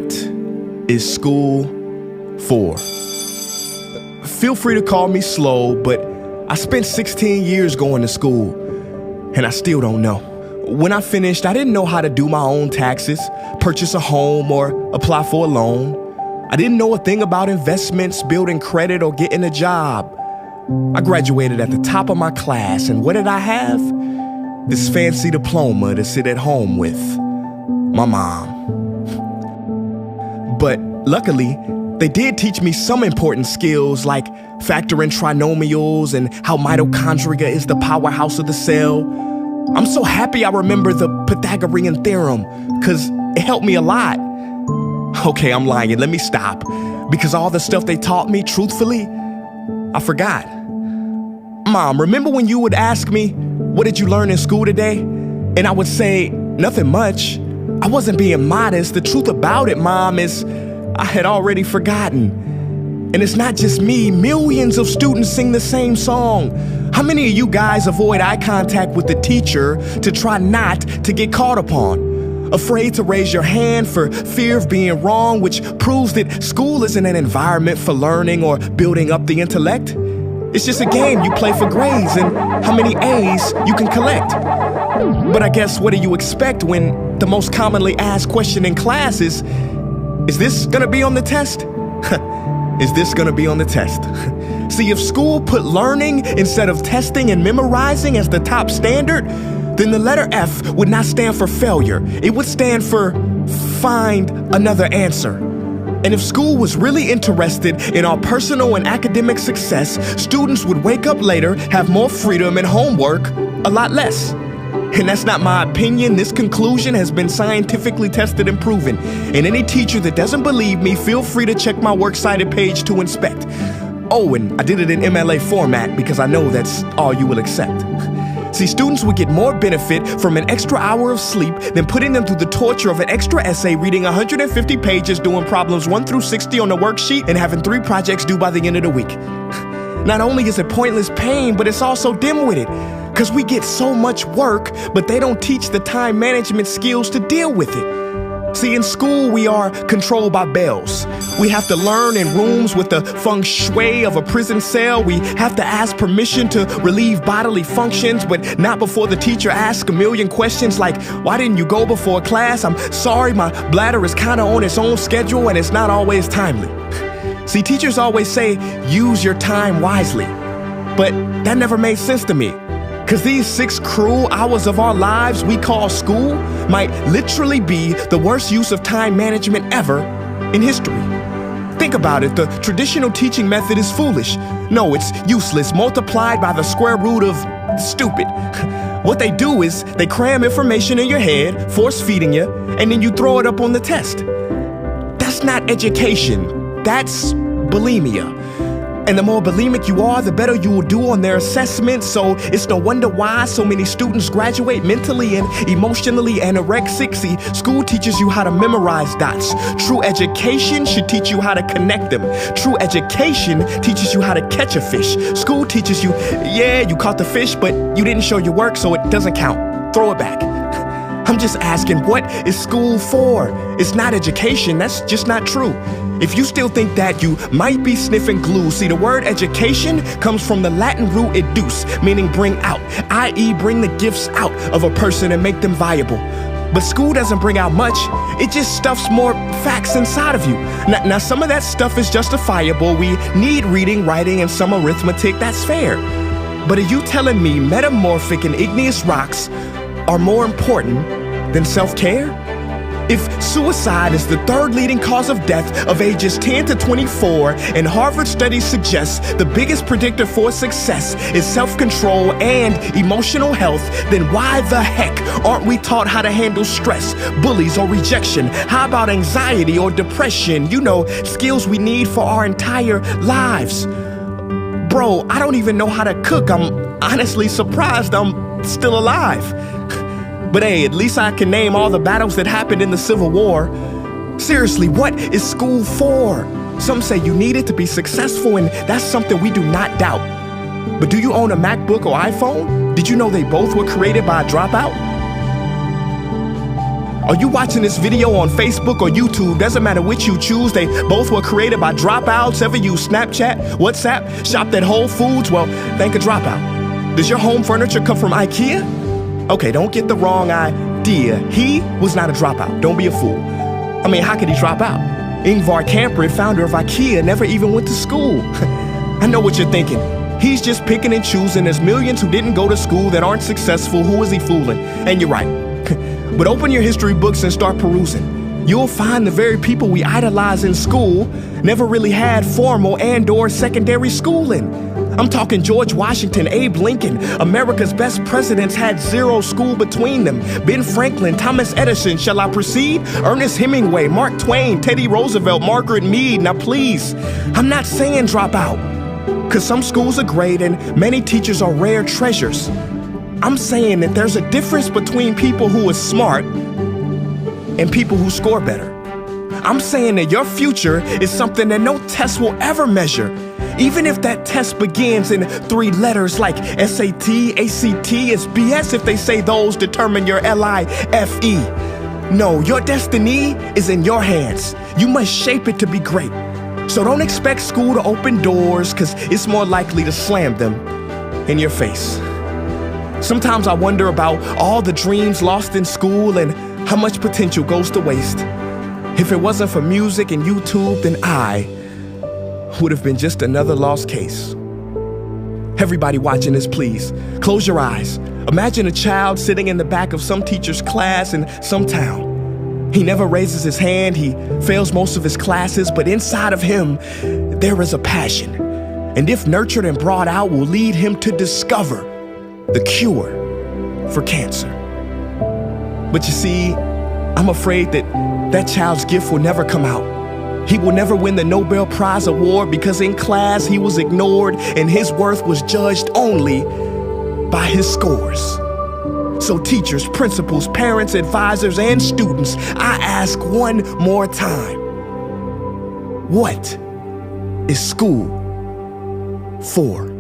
Is school for? Feel free to call me slow, but I spent 16 years going to school, and I still don't know. When I finished, I didn't know how to do my own taxes, purchase a home, or apply for a loan. I didn't know a thing about investments, building credit, or getting a job. I graduated at the top of my class, and what did I have? This fancy diploma to sit at home with my mom. But luckily, they did teach me some important skills like factoring trinomials and how mitochondria is the powerhouse of the cell. I'm so happy I remember the Pythagorean theorem, because it helped me a lot. Okay, I'm lying. Let me stop. Because all the stuff they taught me, truthfully, I forgot. Mom, remember when you would ask me, what did you learn in school today? And I would say, nothing much. I wasn't being modest. The truth about it, Mom, is I had already forgotten. And it's not just me. Millions of students sing the same song. How many of you guys avoid eye contact with the teacher to try not to get caught upon? Afraid to raise your hand for fear of being wrong, which proves that school isn't an environment for learning or building up the intellect. It's just a game you play for grades and how many A's you can collect. But I guess what do you expect when the most commonly asked question in class is this gonna be on the test? Is this gonna be on the test? See, if school put learning instead of testing and memorizing as the top standard, then the letter F would not stand for failure. It would stand for find another answer. And if school was really interested in our personal and academic success, students would wake up later, have more freedom, and homework a lot less. And that's not my opinion. This conclusion has been scientifically tested and proven. And any teacher that doesn't believe me, feel free to check my works cited page to inspect. Oh, and I did it in MLA format because I know that's all you will accept. See, students would get more benefit from an extra hour of sleep than putting them through the torture of an extra essay, reading 150 pages, doing problems 1 through 60 on the worksheet, and having 3 projects due by the end of the week. Not only is it pointless pain, but it's also dim-witted, because we get so much work, but they don't teach the time management skills to deal with it. See, in school, we are controlled by bells. We have to learn in rooms with the feng shui of a prison cell. We have to ask permission to relieve bodily functions, but not before the teacher asks a million questions like, why didn't you go before class? I'm sorry, my bladder is kind of on its own schedule and it's not always timely. See, teachers always say, use your time wisely. But that never made sense to me. Because these 6 cruel hours of our lives we call school might literally be the worst use of time management ever in history. Think about it, the traditional teaching method is foolish. No, it's useless, multiplied by the square root of stupid. What they do is they cram information in your head, force feeding you, and then you throw it up on the test. That's not education, that's bulimia. And the more bulimic you are, the better you will do on their assessments. So it's no wonder why so many students graduate mentally and emotionally anorexic. See, school teaches you how to memorize dots. True education should teach you how to connect them. True education teaches you how to catch a fish. School teaches you, yeah, you caught the fish, but you didn't show your work, so it doesn't count. Throw it back. I'm just asking, what is school for? It's not education, that's just not true. If you still think that, you might be sniffing glue. See, the word education comes from the Latin root educe, meaning bring out, i.e. bring the gifts out of a person and make them viable. But school doesn't bring out much, it just stuffs more facts inside of you. Now some of that stuff is justifiable. We need reading, writing, and some arithmetic, that's fair. But are you telling me metamorphic and igneous rocks are more important than self-care? If suicide is the 3rd leading cause of death of ages 10 to 24, and Harvard studies suggest the biggest predictor for success is self-control and emotional health, then why the heck aren't we taught how to handle stress, bullies, or rejection? How about anxiety or depression? You know, skills we need for our entire lives. Bro, I don't even know how to cook. I'm honestly surprised I'm still alive. But hey, at least I can name all the battles that happened in the Civil War. Seriously, what is school for? Some say you need it to be successful, and that's something we do not doubt. But do you own a MacBook or iPhone? Did you know they both were created by a dropout? Are you watching this video on Facebook or YouTube? Doesn't matter which you choose. They both were created by dropouts. Ever use Snapchat, WhatsApp, shopped at Whole Foods? Well, thank a dropout. Does your home furniture come from IKEA? Okay, don't get the wrong idea. He was not a dropout. Don't be a fool. I mean, how could he drop out? Ingvar Kamprad, founder of IKEA, never even went to school. I know what you're thinking. He's just picking and choosing. There's millions who didn't go to school that aren't successful. Who is he fooling? And you're right. But open your history books and start perusing. You'll find the very people we idolize in school never really had formal and/or secondary schooling. I'm talking George Washington, Abe Lincoln. America's best presidents had zero school between them. Ben Franklin, Thomas Edison, shall I proceed? Ernest Hemingway, Mark Twain, Teddy Roosevelt, Margaret Mead. Now please, I'm not saying drop out, because some schools are great and many teachers are rare treasures. I'm saying that there's a difference between people who are smart and people who score better. I'm saying that your future is something that no test will ever measure, even if that test begins in 3 letters like SAT, ACT. It's BS if they say those determine your LIFE. No, your destiny is in your hands. You must shape it to be great. So don't expect school to open doors, because it's more likely to slam them in your face. Sometimes I wonder about all the dreams lost in school and how much potential goes to waste. If it wasn't for music and YouTube, then I would have been just another lost case. Everybody watching this, please, close your eyes. Imagine a child sitting in the back of some teacher's class in some town. He never raises his hand, he fails most of his classes, but inside of him, there is a passion. And if nurtured and brought out, will lead him to discover the cure for cancer. But you see, I'm afraid that that child's gift will never come out. He will never win the Nobel Prize award because in class he was ignored and his worth was judged only by his scores. So teachers, principals, parents, advisors, and students, I ask one more time, what is school for?